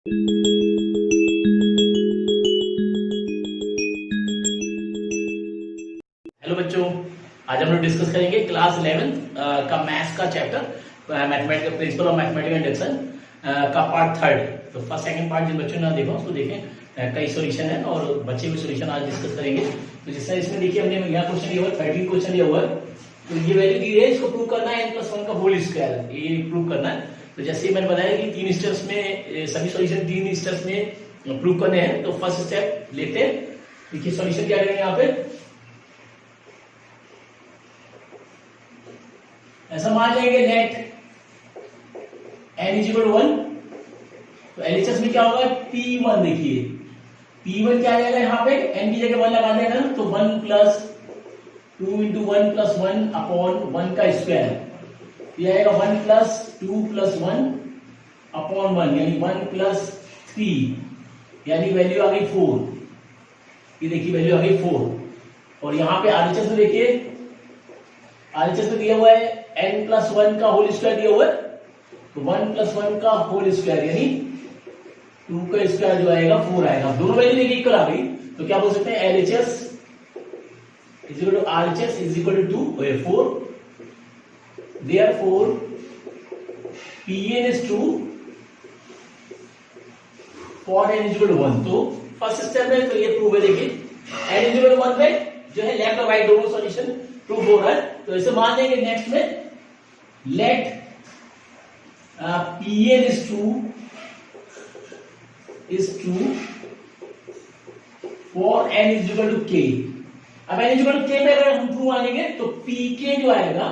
Hello बच्चों, आज हम लोग डिस्कस करेंगे क्लास 11 का मैथ्स का chapter mathematics principal of mathematical induction का पार्ट थर्ड। तो फर्स्ट सेकंड पार्ट जिन बच्चों ने देखा उसको देखें। कई सॉल्यूशन है और बच्चे भी सॉल्यूशन आज डिस्कस करेंगे। तो जिससे इसमें देखिए हमने यहाँ क्वेश्चन लिया हुआ है, 13 क्वेश्चन लिया हुआ है। तो ये वैल्यू दी है, इसको प्रूव करना है n+1 का होल स्क्वायर, ये प्रूव करना है। तो जैसे मैंने बताया कि 3 स्टेप्स में सभी सॉल्यूशन 3 स्टेप्स में प्रूव करने हैं। तो फर्स्ट स्टेप लेते हैं। देखिए सॉल्यूशन क्या करेंगे यहाँ पे, ऐसा मान लेंगे नेट n = 1। तो LHS में क्या होगा, P1। देखिए P1 क्या आ जाएगा, यहाँ पे n की जगह 1 लगा देगा तो 1 + 2 × 1 + 1 अपॉन 1 का स्क्वायर। ये आएगा 1 + 2 + 1 अपॉन 1, यानी 1 + 3, यानी वैल्यू आ गई 4। ये देखिए वैल्यू आ गई 4। और यहाँ पे RHS में देखिए, RHS में दिया हुआ है n+1 का होल स्क्वायर दिया हुआ है। तो 1 + 1 का होल स्क्वायर यानी 2 का स्क्वायर जो आएगा 4 आएगा। दोनों वैल्यू देखिए इक्वल आ गई। तो क्या बोल सकते हैं, LHS RHS = 4। Therefore Pn is true for n = 1। तो फर्स्ट स्टेप में तो ये प्रूव है। देखिए n = 1 में जो है लेफ्ट और राइट दोनों सॉल्यूशन प्रूव हो रहा है। तो इसे मान लेंगे नेक्स्ट में, late Pn is true for n = k। अब n = k में अगर हम प्रूव मानेंगे तो Pk जो आएगा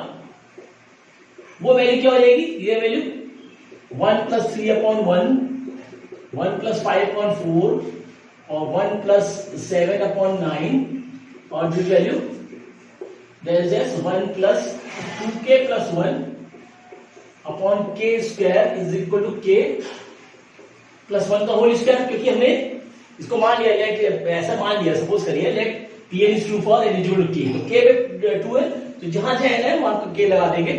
वो वैल्यू क्या हो जाएगी, ये वैल्यू 1 + 3/1, 1 + 5/4 और 1 + 7/9 और this value there is 1 + 2k + 1 upon k square = k + 1 का होल स्क्वायर। क्योंकि हमने इसको मान लिया, ऐसा मान लिया, सपोज करिए late Pn is true for n = k। तो k पे 2 है, तो जहां n है वहां k लगा देंगे।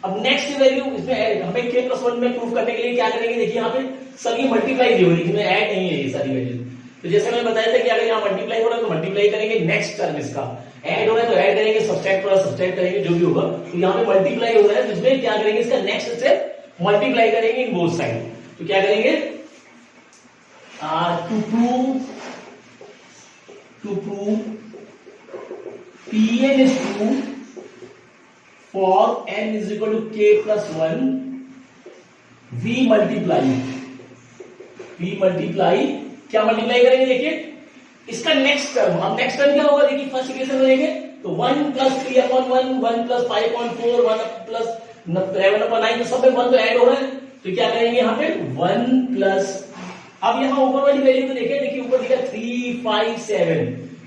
अब नेक्स्ट वैल्यू इसमें हमें k + 1 में प्रूव करने के लिए क्या करेंगे, देखिए यहाँ पे सभी मल्टीप्लाई दी हुई है, ऐड नहीं है ये सारी वैल्यू। तो जैसे मैंने बताया था कि अगर यहाँ मल्टीप्लाई हो रहा है तो मल्टीप्लाई करेंगे, नेक्स्ट टर्म इसका ऐड हो रहा है तो ऐड करेंगे, सब्सट्रैक्ट हो रहा है सब्सट्रैक्ट करेंगे, जो भी होगा। तो यहाँ पे मल्टीप्लाई हो रहा है तो इसमें क्या करेंगे, इसका नेक्स्ट स्टेप मल्टीप्लाई करेंगे इन बोथ साइड। तो क्या करेंगे, to prove Pn is true for n = k + 1, we multiply क्या मल्टीप्लाई करेंगे, देखिए इसका नेक्स्ट टर्म। अब नेक्स्ट टर्म क्या होगा, देखिए फर्स्ट इक्वेशन में देखें तो 1 + 3/1, 1 + 5/4, 1 + 7/9, तो सब में 1 तो ऐड हो रहा है। तो क्या करेंगे यहाँ पे 1 + अब यहाँ ऊपर वाली वैल्यू को देखिए ऊपर दिखा 3, 5, 7,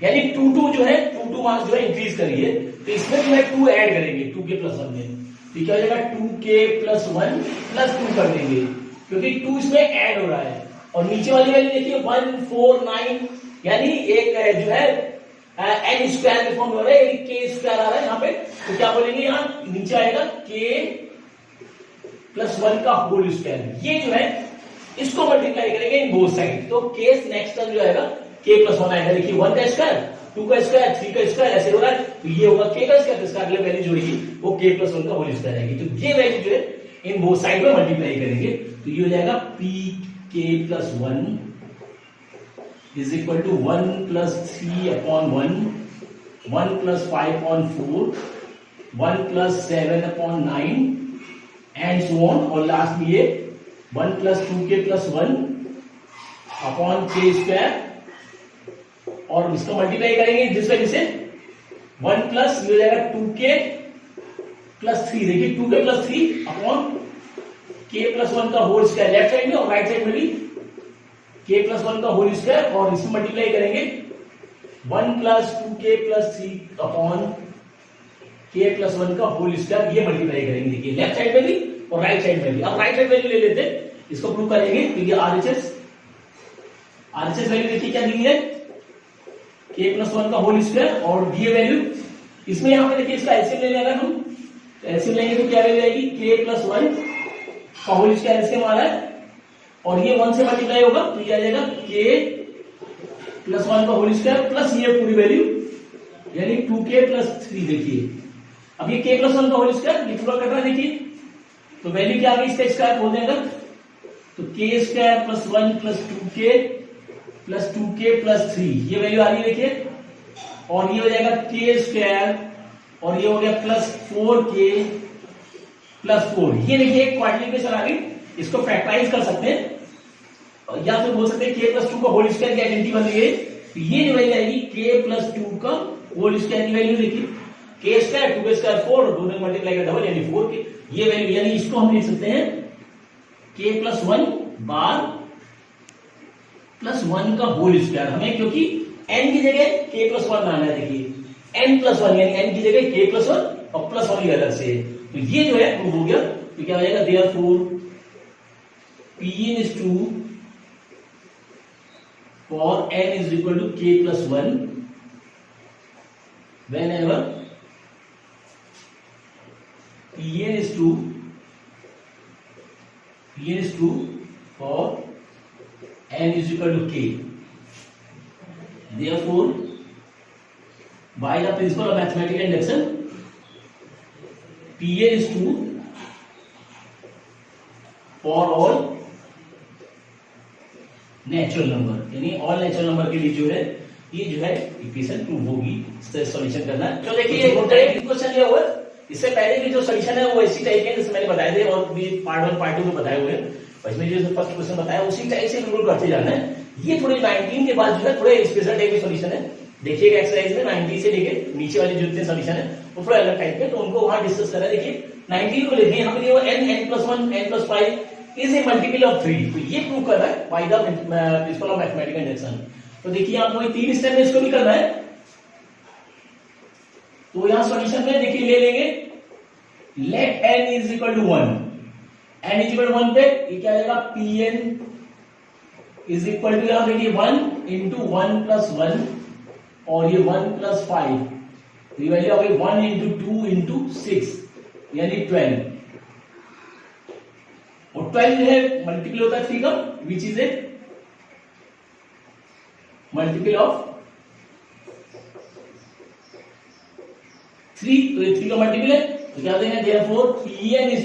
यानी 2 जो है 2 मार्क्स जो है इंक्रीज करिए। तो इसमें जो है 2 ऐड करेंगे 2k + 1 में। तो क्या हो जाएगा 2k + 1 + 2 कर देंगे, क्योंकि 2 इसमें ऐड हो रहा है। और नीचे वाली वैल्यू देखिए 1, 4, 9, यानी एक जो है n स्क्वायर में फॉर्म हो रहा है, k स्क्वायर आ रहा है यहाँ पे। तो क्या बोलेंगे, यहाँ नीचे आएगा k + 1 का होल स्क्वायर। ये जो है इसको मल्टीप्लाई करेंगे इन बोथ साइड। तो केस नेक्स्ट टर्म जो आएगा k + 1 आएगा। देखिए 1 का स्क्वायर, 2 का स्क्वायर, 3 का स्क्वायर ऐसे हो रहा है। तो ये होगा k का स्क्वायर, इसका अगले वैल्यू जो होगी वो k + 1 का होल स्क्वायर आएगी। तो ये वैल्यू जो है इन बोथ साइड में मल्टीप्लाई करेंगे। तो ये हो जाएगा Pk + 1 = 1 + 3/1, 1 + 5/4, 1 + 7/9 एंड सो ऑन। और लास्ट में ये 1 + 2k + 1 अपॉन k स्क्वायर, और इसको मल्टीप्लाई करेंगे जिस वजह से 1 + हो जाएगा 2k + 3। देखिए 2k + 3 अपॉन k + 1 का होल स्क्वायर लेफ्ट साइड में और राइट साइड में भी k + 1 का होल स्क्वायर, और इसमें मल्टीप्लाई करेंगे 1 + 2k + 3 अपॉन k + 1 का होल स्क्वायर। ये मल्टीप्लाई करेंगे देखिए लेफ्ट साइड में भी और राइट साइड में भी। अब राइट साइड वैल्यू ले लेते हैं, इसको प्रूव करेंगे। तो ये RHS वैल्यू देखिए क्या दी है, k + 1 का होल स्क्वायर और ये वैल्यू इसमें यहाँ पे देखिए इसका एलसीएम ले लेना हम। तो एलसीएम लेंगे तो क्या वैल्यू आएगी, k + 1 का होल स्क्वायर एलसीएम आ रहा है और ये 1 से मल्टीप्लाई होगा तो ये आ जाएगा k प्लस 1 का होल स्क्वायर प्लस ये पूरी वैल्यू यानी 2k प्लस 3। देखिए अब ये k प्लस 1 का होल स्क्वायर ये पूरा कट रहा है, देखिए तो वैल्यू क्या आ गई इसका स्क्वायर बोल देंगे तो k square plus 1 plus 2k plus 3 ये वैल्यू आ रही है देखिए, और ये हो जाएगा k स्क्वायर और ये हो गया प्लस 4k प्लस 4। ये देखिए एक क्वाड्रिप्लिकेशन आ गई, इसको फैक्टराइज कर सकते हैं या फिर बोल सकते हैं k प्लस 2 का होल स्क्वायर की आइडेंटिटी बन गई है। तो ये जो वैल्यू आएगी k प्लस 2 का होल स्क्वायर की वैल्यू देखिए k स्क्वायर 2k स्क्वायर 4 और दोनों मल्टीप्लाई का डबल यानी 4k। ये वैल्यू यानी इसको हम लिख सकते हैं k प्लस 1 बार प्लस 1 का होल स्क्वायर, हमें क्योंकि n की जगह k प्लस 1 आना है। देखिए n प्लस 1 यानी n की जगह k प्लस 1 और प्लस 1 अलग से, तो ये जो है प्रूव हो गया। तो क्या हो जाएगा therefore Pn is true for n is equal to k plus 1 whenever Pn is true for n is equal to k. Therefore, by the principle of mathematical induction, Pn is true for all natural number, यानी all natural number के लिए जो है ये जो है equation prove होगी। इससे सॉल्यूशन करना है। तो देखिए ये क्वेश्चन लिया हुआ है, इससे पहले भी जो सॉल्यूशन है वो इसी टाइप के जैसे मैंने बताए थे और भी पार्ट 1 पार्ट 2 में बताए हुए हैं, इसमें जो फर्स्ट क्वेश्चन बताया उसी टाइप से बिल्कुल करते जाना है। ये थोड़े 19 के बाद जो है थोड़े स्पेशल टाइप के सॉल्यूशन है। देखिएगा एक्सरसाइज में 90 से लेके नीचे वाले जो जितने सॉल्यूशन है वो थोड़ा अलग टाइप के, तो उनको वहां डिस्कस करा। देखिए 19 को लेके यहाँ पे n+1 n+5 is a multiple of 3, तो ये प्रूव कर रहा है bye the principle of mathematical induction. तो देखिए आपको 3 स्टेप में इसको भी करना है। तो यहां सॉल्यूशन में देखिए ले लेंगे let n is equal to 1, n is equal to 1 पे ये क्या आ जाएगा Pn इज इक्वल टू यहां देखिए 1 इंटू 1 प्लस 1 और ये 1 प्लस 5, ये वैल्यू आ गई 1 इंटू 2 इंटू 6 यानी 12, और 12 जो है मल्टीपल होता है 3 का, which is a multiple of 3, तो ये 3 का मल्टीपल है। तो क्या देंगे therefore Pn is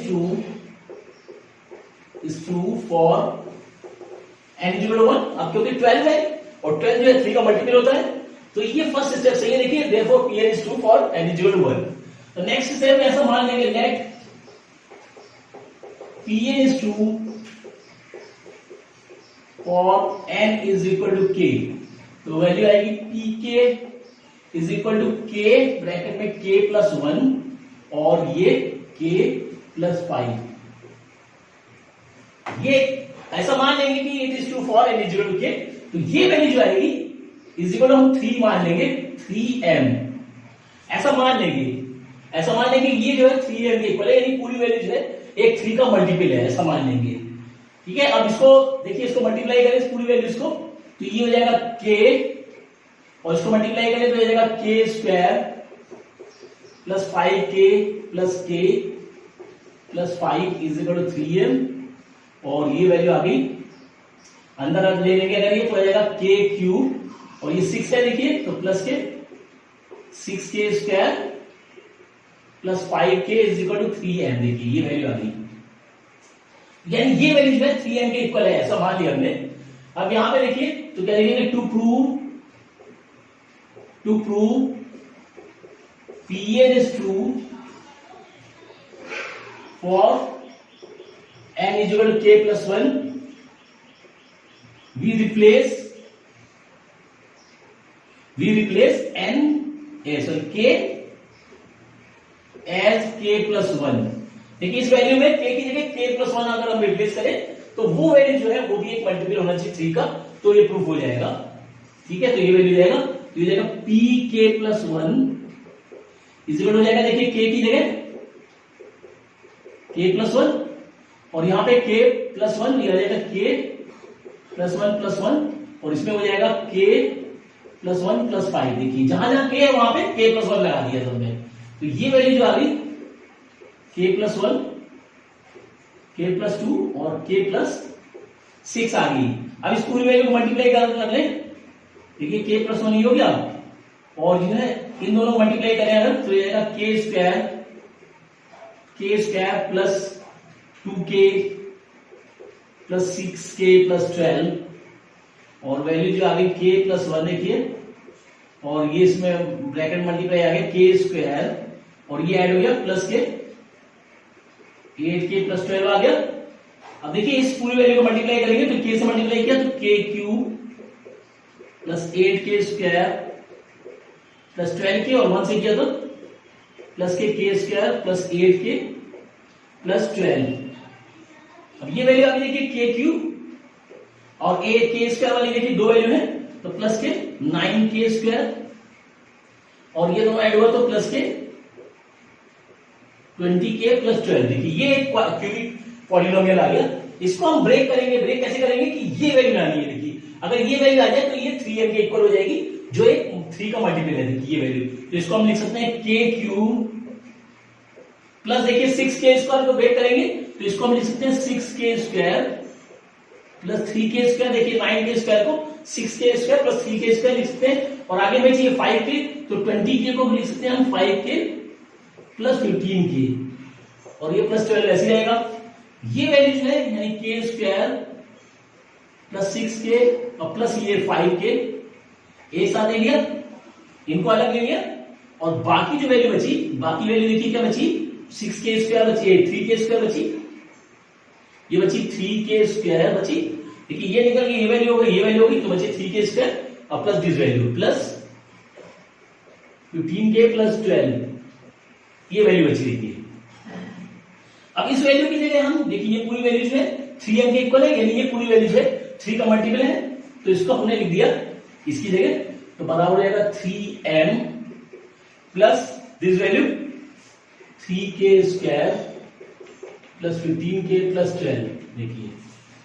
true for n equal to 1। अब क्योंकि 12 है और 12 जो है 3 का मल्टीपल होता है, तो ये फर्स्ट स्टेप सही है। देखिए therefore Pn is true for n equal to 1। तो नेक्स्ट स्टेप में ऐसा मान लेंगे let Pn is true for n is equal to k, तो वैल्यू आएगी Pk is equal to k bracket में k प्लस 1 और ये k प्लस 5। ये ऐसा मान लेंगे कि it is true for n is equal to k, तो ये वैल्यू जो आएगी इज इक्वल टू हम 3 मान लेंगे 3m, ऐसा मान लेंगे ये जो है 3m के इक्वल है, यानी पूरी वैल्यू जो है एक 3 का मल्टीपल है, ऐसा मान लेंगे। ठीक है, अब इसको देखिए इसको मल्टीप्लाई करें इस पूरी वैल्यूज को, तो ये हो जाएगा k और इसको मल्टीप्लाई करें तो हो जाएगा k square plus 5k plus k plus 5 is equal to 3m, और ये वैल्यू आ गई अंदर ले लेंगे अगर ये तो हो जाएगा k क्यूब और ये 6 है देखिए तो प्लस के 6k square plus 5k is equal to 3m। देखिए ये वैल्यू आ गई, यानी ये वैल्यू जो है 3m के इक्वल है, ऐसा मान लिया हमने। अब यहां पे देखिए तो क्या लिखेंगे to prove Pn is true for n is equal to k plus 1, we replace n k as k plus 1। देखिए इस वैल्यू में k की जगह k प्लस 1 अगर हम रिप्लेस करें तो वो वैल्यू जो है वो भी एक मल्टीपल होना चाहिए 3 का, तो ये प्रूफ हो जाएगा। ठीक है, तो ये वैल्यू जाएगा तो ये जाएगा pk प्लस 1 इज इक्वल हो जाएगा देखिए k की जगह k प्लस 1 और यहां पे k प्लस 1 ये हो जाएगा k प्लस 1 प्लस 1 और इसमें हो जाएगा k प्लस 1 प्लस 5। देखिए जहां जहां k है वहां पे k प्लस 1 लगा दिया हमने, तो ये वैल्यू जो आ गई k प्लस 1 k प्लस 2 और k प्लस 6 आ गई। अब इस पूरी वैल्यू को मल्टीप्लाई कर ले, देखिए k प्लस 1 हो गया, और जो है इन दोनों को मल्टीप्लाई करें अगर तो ये आएगा k square plus 2k plus 6k plus 12, और वैल्यू जो आ गई k प्लस 1 देखिए, और ये इसमें ब्रैकेट मल्टीप्लाई आ गया k स्क्वायर, और ये ऐड हो गया प्लस के 8k प्लस 12 आ गया। अब देखिए इस पूरी वैल्यू को मल्टीप्लाई करेंगे तो k से मल्टीप्लाई किया तो k cube plus 8k square plus 12k, और 1 से किया तो प्लस के k square plus 8k plus 12। अब ये वैल्यू अभी देखिए k क्यूब और k स्क्वायर वाली देखिए दो वैल्यू है तो प्लस के 9k स्क्वायर, और ये दोनों ऐड हुआ तो प्लस के 20k प्लस 12। देखिए ये एक क्यूबिक पॉलिनोमियल आ गया। इसको हम ब्रेक करेंगे, ब्रेक कैसे करेंगे कि ये वैल्यू आनी है, देखिए अगर ये वैल्यू आ जाए तो ये 3m के इक्वल हो जाएगी, जो एक 3 का मल्टीपल है, देखिए ये वैल्यू, तो इसको हम लिख सकते हैं k क्यूब प्लस देखिए 6k स्क्वायर को ब्रेक करेंगे तो इसको हम लिख सकते हैं 6k square plus 3k square, देखिए 9k स्क्वायर को 6k square plus 3k square लिख सकते हैं, और आगे में चाहिए 5k तो 20k को लिख सकते हैं हम 5k प्लस 15k, और ये प्लस 12 ऐसे रहेगा। ये वैल्यू जो है यानी k स्क्वायर प्लस 6k और प्लस ये 5k एक साथ ले लिया, इनको अलग ले लिया, और बाकी जो वैल्यू बची, बाकी वैल्यू देखिए क्या बची, 6k स्क्वायर बची, 3k स्क्वायर बची, ये बची 3k स्क्वायर बची, देखिए ये निकल गई, ये वैल्यू हो गई, ये वैल्यू होगी, तो बची 3k स्क्वायर और plus this value plus 15k plus 12, ये वैल्यू बची। देखिए अब इस वैल्यू की जगह हम देखिए ये पूरी वैल्यू जो है 3m के इक्वल है, यानी ये पूरी वैल्यू जो है 3 का मल्टीपल है, तो इसको हमने लिख दिया इसकी जगह, तो बराबर हो जाएगा 3m plus this value 3k square plus 15k plus 12। देखिए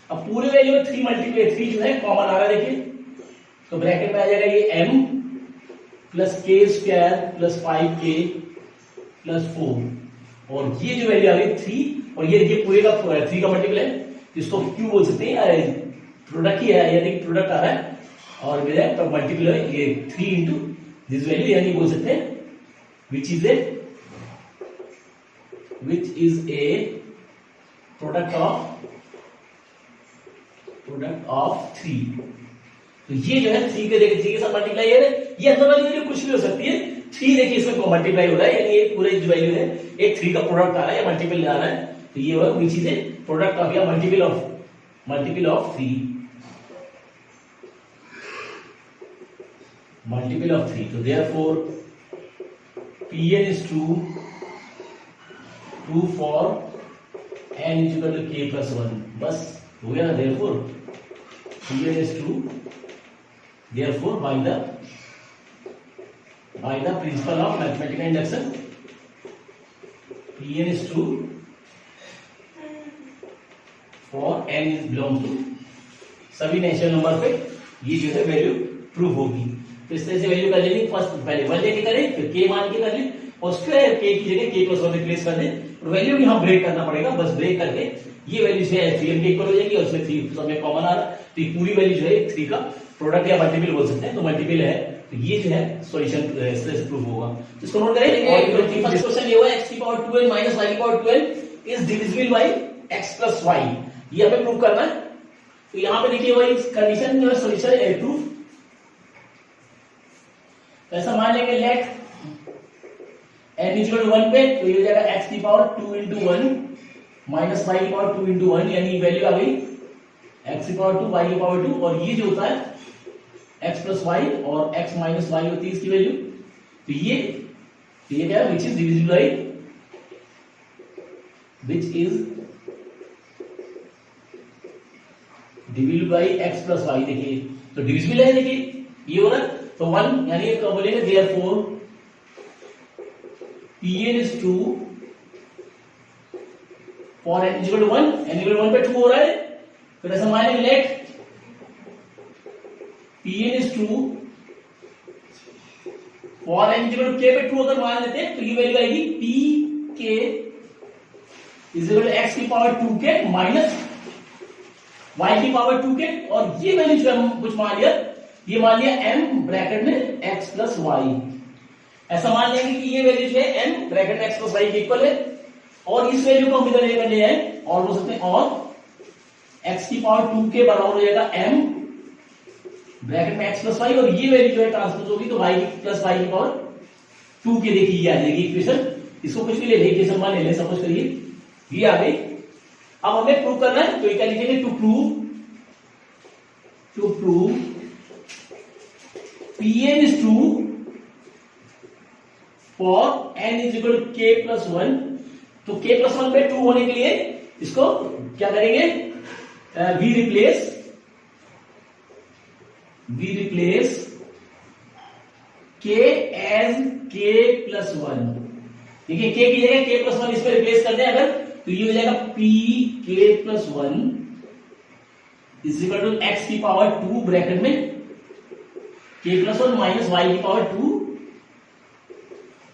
अब पूरे वैल्यू में 3 मल्टीप्लाई 3 जो है कॉमन आ रहा है, देखिए तो ब्रैकेट में आ जाएगा ये m plus k square plus 5k plus 4, और ये जो वैल्यू आ गई 3, और ये पूरे का 3 का मल्टीपल है, इसको क्यों बोल सकते हैं, प्रोडक्ट ही है, यानी प्रोडक्ट आ रहा है, और मेरा मल्टीपल है ये 3 इंटू दिस वैल्यू, यानी बोल सकते हैं which is a product of 3। तो ये जो है 3 के देखिए 3 के साथ मल्टीप्लाई है, ये अंदर वाली वैल्यू कुछ भी हो सकती है, 3 देखिए इसमें मल्टीप्लाई हो रहा है, यानी ये पूरे जो वैल्यू है एक 3 का प्रोडक्ट आ रहा है या मल्टीपल आ रहा है, तो ये वो which is a product of या मल्टीपल ऑफ 3, तो therefore Pn is true for n is equal to k plus 1, बस हो गया ना। Therefore Pn is true, therefore by the principle of mathematical induction Pn is true for n is belongs to सभी natural number पे ये जो है value prove होगी। तो इस तरह से वैल्यू कर लेंगे, फर्स्ट पहले 1 लेके करें, फिर k मान के कर लें, और उसके k की जगह k प्लस 1 रिप्लेस कर दें, और वैल्यू भी हम ब्रेक करना पड़ेगा, बस ब्रेक करके ये वैल्यू जो है 3m के इक्वल हो जाएगी, और उसमें 3 सब में कॉमन आ रहा है, तो ये पूरी वैल्यू जो है 3 का प्रोडक्ट या मल्टीपल बोल सकते हैं, तो मल्टीपल है, तो ये जो है सॉल्यूशन इस तरह से प्रूव होगा। तो इसको नोट करें, फर्स्ट क्वेश्चन ये हुआ x की पावर 2n माइनस y की power 12 is divisible by x plus y, ये हमें प्रूव करना है। तो यहां पे देखिए वही कंडीशन जो है सॉल्यूशन है प्रूफ, तो ऐसा मान लेंगे लेट n इक्वल 1 पे, तो ये हो जाएगा x की पावर 2 into 1 माइनस y की पावर 2 into 1, यानी वैल्यू आ गई x की पावर 2 y की पावर 2, और ये जो होता है x प्लस y और x माइनस y होती है इसकी वैल्यू, तो ये क्या है विच is divisible by x plus y, देखिए तो डिविजिबल है, देखिए ये हो रहा है, तो 1 यानी ये बोलेंगे therefore Pn is true for n is equal to 1, n equal to 1 पे 2 हो रहा है, फिर ऐसा मान लेंगे let Pn is true for n is equal to k पे 2 अगर मान लेते हैं, तो ये वैल्यू आएगी Pk is equal to x की पावर 2k माइनस y की पावर 2 के, और ये वैल्यू जो हम कुछ मान लिया, ये मान लिया m ब्रैकेट में x प्लस वाई। ऐसा मान लेंगे कि ये वैल्यू जो है m ब्रैकेट में x प्लस वाई के इक्वल है, और इस वैल्यू को हम इधर लेकर ले आए और बोल सकते हैं और x की पावर 2 के बराबर हो जाएगा m ब्रैकेट में x प्लस वाई, और ये वैल्यू जो है ट्रांसपोज होगी तो y प्लस वाई की पावर 2 के, देखिए ये आ जाएगी इक्वेशन। इसको कुछ भी ले लें, इक्वेशन मान ले लें, सपोज करिए ये आ गई। अब हमें प्रूव करना है, तो ये क्या लिखेंगे, to prove Pn is true for n is equal to k plus 1। तो k plus 1 पे 2 होने के लिए इसको क्या करेंगे, we replace k as k plus 1। देखिए k की जगह k plus 1 इस पे रिप्लेस कर दें अगर, तो ये हो जाएगा p k plus 1 is equal to x की पावर 2 ब्रैकेट में k प्लस 1 माइनस y की पावर 2।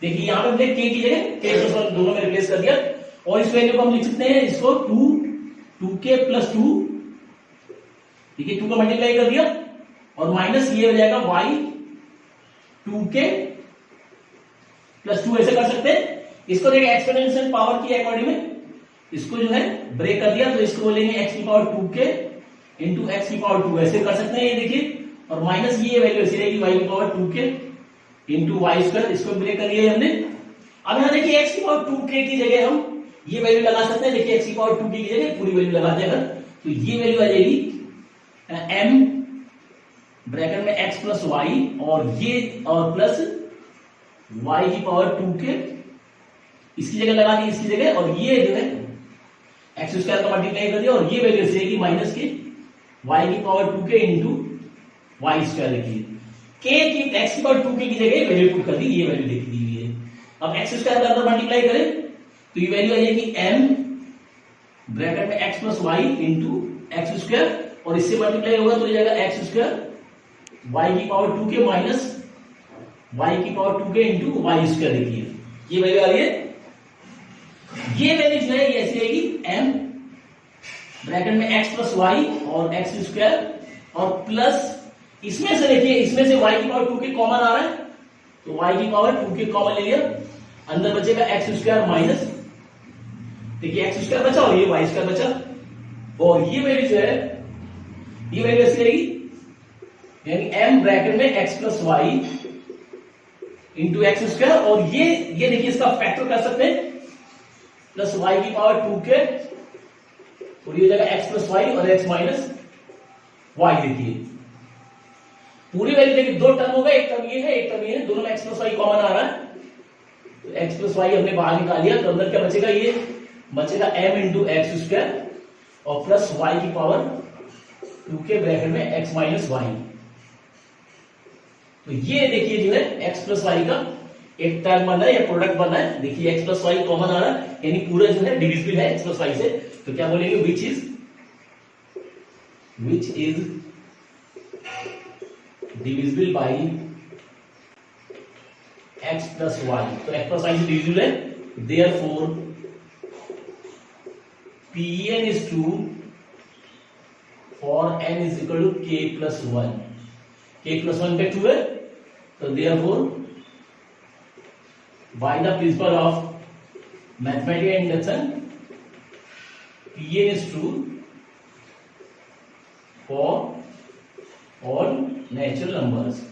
देखिए यहां पे हमने k की जगह k प्लस 1 दोनों में रिप्लेस कर दिया, और इस वैल्यू को हम लिख सकते हैं इसको 2k प्लस 2, देखिए 2 का मल्टीप्लाई कर दिया, और माइनस ये हो जाएगा y 2k प्लस 2, ऐसे कर सकते हैं। इसको देखिए एक्सपोनेंशियल पावर की अकॉर्डिंग में इसको जो है ब्रेक कर दिया, तो इसको बोलेंगे x की पावर 2k इंटू x की पावर 2, ऐसे कर सकते हैं ये देखिए, और माइनस ये वैल्यू ऐसी रहेगी y की power 2k into y square, इसको ब्रेक कर लिया हमने। अब यहां देखिए x की पावर 2k की जगह हम ये वैल्यू लगा सकते हैं, देखिए x की पावर 2k की जगह पूरी वैल्यू लगाते हैं अगर, तो ये वैल्यू आ जाएगी m ब्रैकेट में x प्लस वाई, और ये और प्लस y की पावर 2k इसकी जगह लगा दी, इसकी जगह, और ये जो है एक्स स्क्वायर का मल्टीप्लाई कर दिया, और ये वैल्यू रहेगी माइनस के y की power 2k into y square लिखिए, k की x की पावर 2k की जगह वैल्यू पुट कर दी, ये वैल्यू देखी दी हुई है। अब x स्क्वायर का अंदर मल्टीप्लाई करें तो ये वैल्यू आ जाएगी m ब्रैकेट में x plus y into x square, और इससे मल्टीप्लाई होगा तो ये जाएगा एक्स स्क्वायर y की पावर 2k माइनस y की power 2k into y square, देखिए ये वैल्यू आ रही है। ये वैल्यू जो है ये ऐसी रहेगी m ब्रैकेट में x प्लस वाई और एक्स स्क्वायर, और प्लस इसमें से देखिए इसमें से y की पावर 2k कॉमन आ रहा है, तो y की पावर 2k कॉमन ले लिया, अंदर बचेगा एक्स स्क्वायर माइनस, देखिए एक्स स्क्वायर बचा और ये वाई स्क्वायर बचा, और ये वैल्यू जो है ये वैल्यू ऐसी रहेगी, यानी m ब्रैकेट में x plus y into x square, और ये देखिए इसका फैक्टर कर सकते हैं, प्लस y की पावर 2k, और ये हो जाएगा x प्लस वाई और x माइनस वाई। देखिए पूरी वैल्यू देखिए दो टर्म होगा, एक टर्म ये है एक टर्म ये है, दोनों में x प्लस वाई कॉमन आ रहा है, तो x प्लस वाई हमने बाहर निकाल लिया, तो अंदर क्या बचेगा, ये बचेगा m इंटू एक्स स्क्वायर और प्लस y की पावर 2k ब्रैकेट में x माइनस वाई। तो ये देखिए जो है x प्लस वाई का एक टर्म बना है या प्रोडक्ट बना है, देखिए x प्लस वाई कॉमन आ रहा है, यानी पूरा जो है डिविजिबल है x प्लस वाई से, तो क्या बोलेंगे, which is divisible by x plus y, तो x प्लस वाई से डिविजिबल है, therefore Pn is true for n is equal to k plus 1, k plus 1 पे 2 है, तो therefore by the principle of mathematical induction Pn is true for all natural numbers।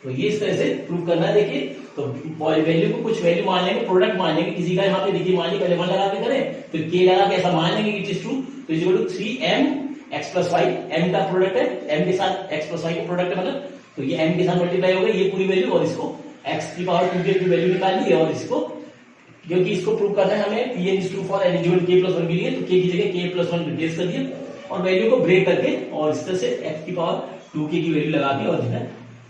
तो ये इस तरह से प्रूव करना है। देखिए तो वैल्यू को कुछ वैल्यू मान लेंगे, प्रोडक्ट मान लेंगे किसी का, यहाँ पे देखिए मान ली पहले 1 लगा के करें, फिर k लगा के ऐसा मान लेंगे कि इट इज ट्रू, तो is equal to 3m x plus y, m का प्रोडक्ट है, m के साथ x प्लस वाई का प्रोडक्ट है मतलब, तो ये m के साथ मल्टीप्लाई होगा ये पूरी वैल्यू, और इसको x की पावर 2k की वैल्यू निकाल ली, और इसको क्योंकि इसको प्रूव करना है हमें Pn is true for n is equal to k plus 1 के लिए, तो k की जगह k plus 1 रिप्लेस कर दिया और वैल्यू को ब्रेक करके, और इस तरह से x की पावर 2k की वैल्यू लगा के और जो है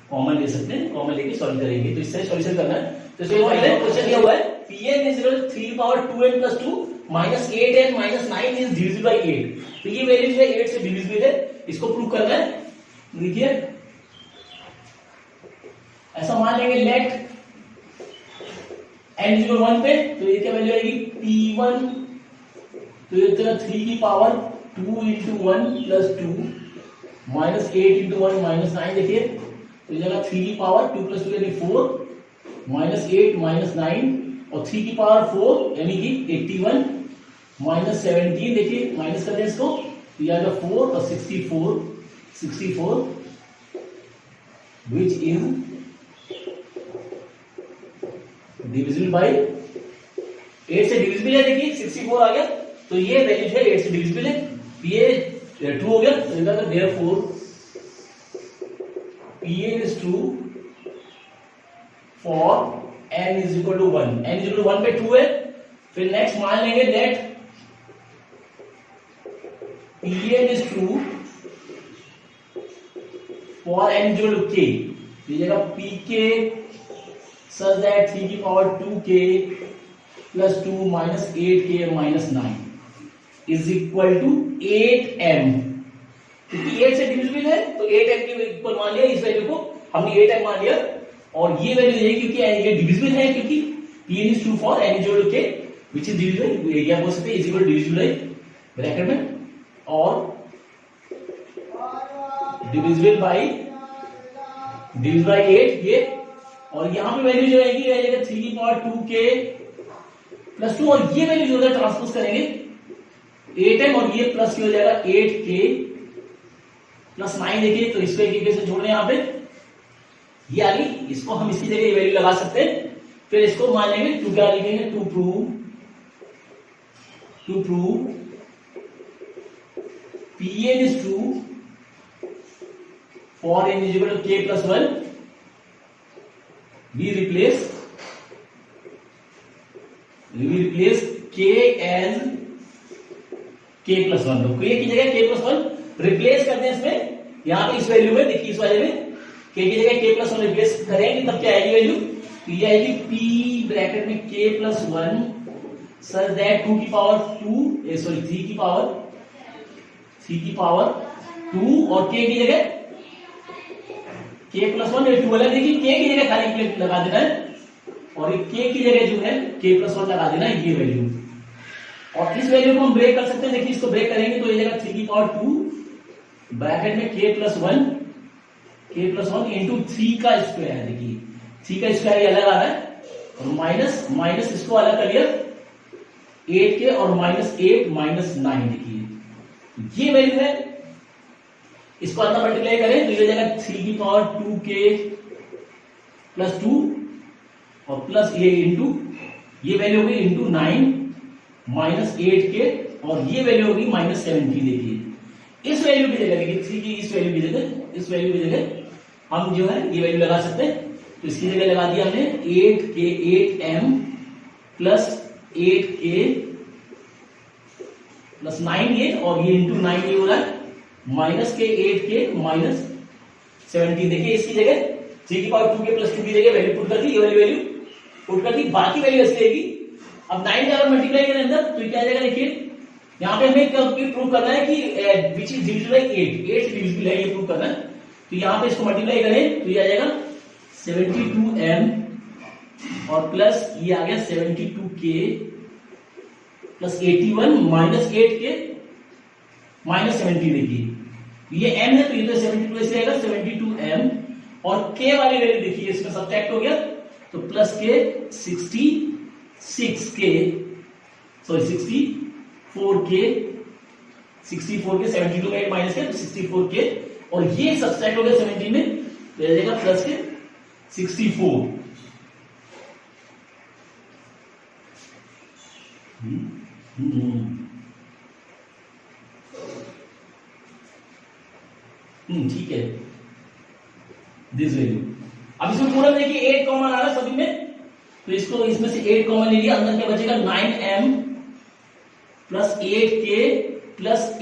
कॉमन ले सकते हैं, कॉमन लेके सॉल्व करेंगे। तो इससे सॉल्यूशन करना है, तो इसमें क्वेश्चन दिया हुआ है Pn is equal to 3 power 2n plus 2 minus 8n minus 9 is divisible by 8, तो ये वैल्यू जो है 8 से डिविजिबल है, इसको प्रूव करना है। देखिए ऐसा मान लेंगे लेट n इक्वल 1 पे, तो ये क्या वैल्यू आएगी P1, तो ये 3 की power 2 into 1 plus 2 minus 8 into 1 minus 9, देखिए तो ये जगह 3 की पावर 2 प्लस 2 यानी 4 माइनस 8 माइनस 9 और 3 की पावर 4 यानी कि 81 माइनस 17, देखिए माइनस करते हैं इसको तो ये आएगा 4 और 64 विच इज डिविजिबल बाय 8 से डिविजिबल है, देखिए 64 आ गया तो ये वैल्यू जो है 8 से डिविजिबल है, ये 2 हो गया तो इनका therefore Pn is true for n is equal to 1, n is equal to 1 पे 2 है, फिर नेक्स्ट मान लेंगे that Pn is true for n is equal to k, ये जगह Pk such that 3 की power 2k plus 2 minus 8k minus 9 is equal to 8m, क्योंकि 8 से डिविजिबल है तो 8m के इक्वल मान लिया, इस वैल्यू को हमने 8m मान लिया और ये वैल्यू है क्योंकि ये डिविजिबल है, क्योंकि Pn is true for n is equal to k which is divisible, या बोल सकते हैं इज इक्वल टू डिविजिबल है ब्रैकेट में और डिविजिबल बाय 8 ये, और यहां पे वैल्यू जो रहेगी रह जाएगा 3 की पावर 2k प्लस 2 और ये वैल्यू जो है ट्रांसपोज करेंगे 8m और ये प्लस हो जाएगा 8k प्लस 9, देखिए तो इसको एक इक्वेशन छोड़ दें यहां पे ये आ गई, इसको हम इसकी जगह ये वैल्यू लगा सकते हैं, फिर इसको मान लेंगे टू क्या लिखेंगे to prove Pn is true for n is equal to k plus 1, we replace k as k plus 1, तो k की जगह k plus 1 रिप्लेस करते हैं इसमें, यहां पे इस वैल्यू में देखिए इस वाले में k की जगह k plus 1 रिप्लेस करेंगे तब क्या आएगी वैल्यू, तो ये आएगी p ब्रैकेट में k plus 1 सच दैट 2 की पावर 2 सॉरी 3 की पावर 2 और k की जगह k plus 1 2 वाला, देखिए k की जगह खाली प्लेट लगा देना है और एक k की जगह जो है k plus 1 लगा देना है ये वैल्यू, और इस वैल्यू को हम ब्रेक कर सकते हैं, देखिए इसको ब्रेक करेंगे तो ये जगह 3 की पावर 2 ब्रैकेट में k plus 1 इंटू 3 का स्क्वायर, देखिए 3 का स्क्वायर ये अलग आ रहा है और माइनस इसको अलग कर लिया 8k और माइनस 8 माइनस 9, देखिए ये वैल्यू है, इसको अंदर मल्टीप्लाई करें तो ये जगह 3 की पावर 2k प्लस 2 और प्लस ये इंटू ये वैल्यू होगी इंटू 9 माइनस 8k और ये वैल्यू होगी माइनस 17, देखिए इस वैल्यू की जगह देखिए 3 की इस वैल्यू की जगह हम जो है ये वैल्यू लगा सकते हैं, तो इसकी जगह लगा दिया हमने 8m प्लस 8k प्लस 9 ये और ये इंटू 9 ये हो रहा है माइनस के 8k माइनस 17, देखिए इसकी जगह 3 की पावर 2k प्लस 2 की जगह वैल्यू पुट कर दी, ये वाली वैल्यू पुट कर दी, बाकी वैल्यू ऐसी रहेगी। अब 9 का अगर मल्टीप्लाई करें अंदर तो क्या आ जाएगा, देखिए यहाँ पे हमें प्रूव करना है कि विच इज डिविजिबल बाय 8 से डिविजिबल है ये प्रूव करना है, तो यहाँ पे इसको मल्टीप्लाई करें तो ये आ जाएगा 72m और प्लस ये आ गया 72k plus 81 minus 8k minus 17, देखिए ये m है तो ये तो 72 ऐसे आएगा 72m और k वाली वैल्यू देखिए इसमें सब्ट्रैक्ट हो गया तो प्लस के 64k 72 में 8 माइनस के तो 64k और ये सब्ट्रैक्ट हो गया 17 में तो आ जाएगा प्लस के 64। ठीक है दिस वैल्यू। अब इसमें पूरा देखिए 8 कॉमन आ रहा है सभी में, तो इसको इसमें से 8 कॉमन ले लिया, अंदर क्या बचेगा 9m प्लस 8k प्लस 8,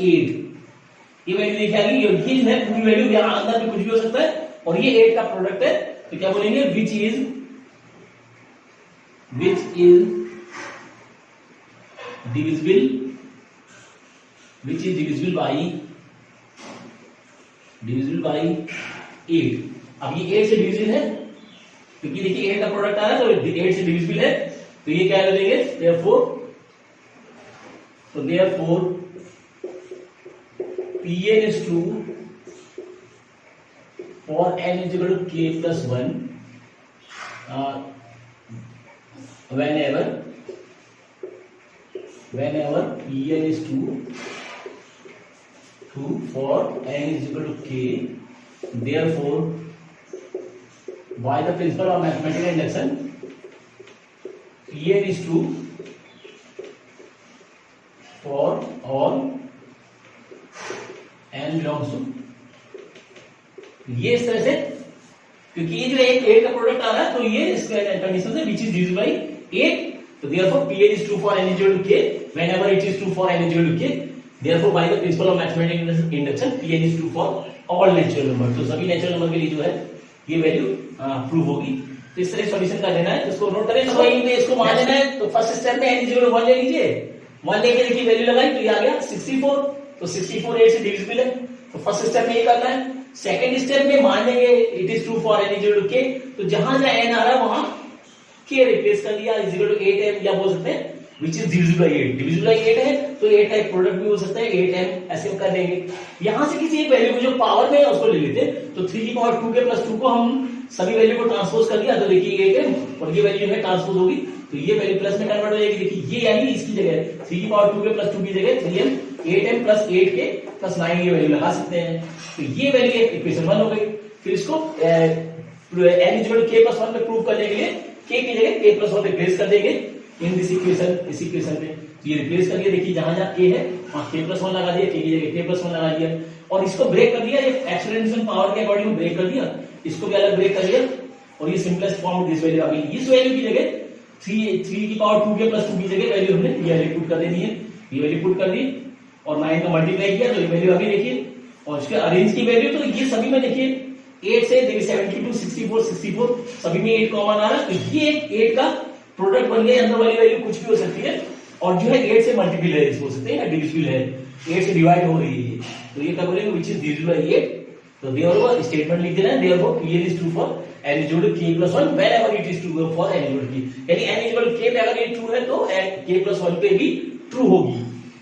ये वैल्यू देखिए आ गई, ये जो है पूरी वैल्यू यहां अंदर में कुछ भी हो सकता है और ये 8 का प्रोडक्ट है, तो क्या बोलेंगे विच इज divisible by 8। अब ये 8 से डिविजिबल है क्योंकि देखिए 8 का प्रोडक्ट आ रहा है तो 8 से डिविजिबल है, तो ये क्या कर देंगे therefore Pn is true for n is equal to k plus 1 whenever Pn is true for n is equal to k. Therefore, by the principle of mathematical induction, Pn is true for all n belongs to, ये इस तरह से, क्योंकि ये जो एक 8 का product आ रहा है तो ये इस कंडीशन से विच इज डिविजिबल बाय 8, तो therefore Pn is true for n is equal to k whenever it is true for n is equal to k. Therefore, by the principle of mathematical induction, Pn is true for all natural number. तो सभी natural number के लिए जो है ये value prove होगी. तो इस तरह सॉल्यूशन का देना है, तो इसको नोट करें. तो वही में इसको मान लेना है. तो फर्स्ट स्टेप में n is equal to 1 ले लीजिए. 1 लेके देखिए वैल्यू लगाई तो ये आ गया 64. तो 64 8 से डिविजिबल है. तो फर्स्ट स्टेप में ये करना है. सेकंड स्टेप में मान लेंगे it is true for n is equal to k. तो जहां जहां n आ रहा है वहां k रिप्लेस कर दिया. इज इक्वल टू 8m, या बोल सकते हैं विच is divisible bye 8. Divisible by 8 है तो 8 का एक प्रोडक्ट भी हो सकता है 8m, ऐसे कर देंगे. यहां से किसी एक वैल्यू को जो पावर में है उसको ले लेते हैं. तो 3 की पावर 2 के प्लस 2 को हम सभी वैल्यू को ट्रांसपोज कर दिया. तो देखिए 8m और ये वैल्यू में ट्रांसपोज होगी तो ये वैल्यू प्लस में कन्वर्ट हो जाएगी. देखिए ये यानी इसकी जगह 3 की पावर 2 के प्लस 2 की जगह 3m 8m प्लस 8 के प्लस 9 ये वैल्यू लगा सकते हैं. तो ये वैल्यू इक्वेशन 1 हो गई. फिर इसको n is equal to k plus 1 में प्रूव करने के लिए k की जगह k प्लस 1 रिप्लेस कर देंगे इन दिस इक्वेशन. इस इक्वेशन में तो ये रिप्लेस करके देखिए जहां जहां k है वहां k प्लस 1 लगा दिया, k की जगह k प्लस 1 लगा दिया और इसको ब्रेक कर दिया. ये एक्सपोनेंशियल पावर के अकॉर्डिंग ब्रेक कर दिया. इसको भी अलग ब्रेक कर दिया और ये सिंपलेस्ट फॉर्म दिस वैल्यू आ गई. इस वैल्यू की जगह 3 की पावर 2 के प्लस 2 की जगह वैल्यू हमने ये वैल्यू पुट कर देनी है. ये वैल्यू पुट कर दी और 9 का मल्टीप्लाई किया तो ये वैल्यू आ गई. देखिए और इसके अरेंज की वैल्यू तो ये सभी में देखिए 8 से देखिए 72 64 64 सभी में 8 कॉमन आ रहा है. तो ये 8 का प्रोडक्ट बन गया. अंदर वाली वैल्यू कुछ भी हो सकती है और जो है 8 से मल्टीपल है, हो सकते हैं ना डिविजिबल है, 8 से डिवाइड हो रही है. तो ये क्या बोलेंगे विच इज डिविजिबल बाय 8. तो देयरफॉर स्टेटमेंट लिख देना है therefore Pn is true for n is equal to k plus 1 whenever it is true for n is equal to k. यानी n is equal to k पे अगर ये true है तो k plus 1 पे भी ट्रू होगी.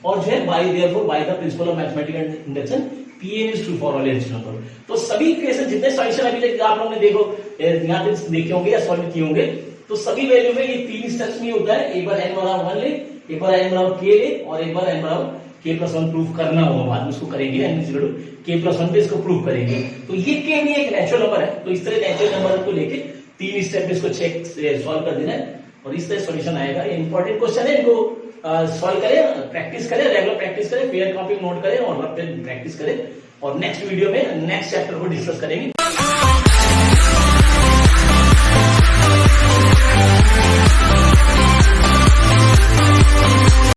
और जो है by therefore by the principle of mathematical induction Pn is true for all natural number. तो सभी इक्वेशन जितने सॉल्यूशन अभी तक आप लोगों ने देखो यहाँ पे देखे होंगे या सॉल्व किए होंगे तो सभी वैल्यू में ये 3 स्टेप्स में होता है. एक बार n बराबर 1 ले, एक बार n बराबर k ले और एक बार n बराबर k प्लस 1 प्रूफ करना होगा. बाद में उसको करेंगे n is equal to k plus 1 पे इसको प्रूफ करेंगे. तो ये k भी एक नेचुरल नंबर है. तो इस तरह नेचुरल नंबर को लेके 3 स्टेप में इसको चेक सॉल्व कर देना है और इस तरह सॉल्यूशन आएगा. ये इंपॉर्टेंट क्वेश्चन है. इनको सॉल्व करें, प्रैक्टिस करें, रेगुलर प्रैक्टिस करें, फेयर कॉपी नोट करें और प्रैक्टिस करें और नेक्स्ट वीडियो में नेक्स्ट चैप्टर को डिस्कस करेंगे.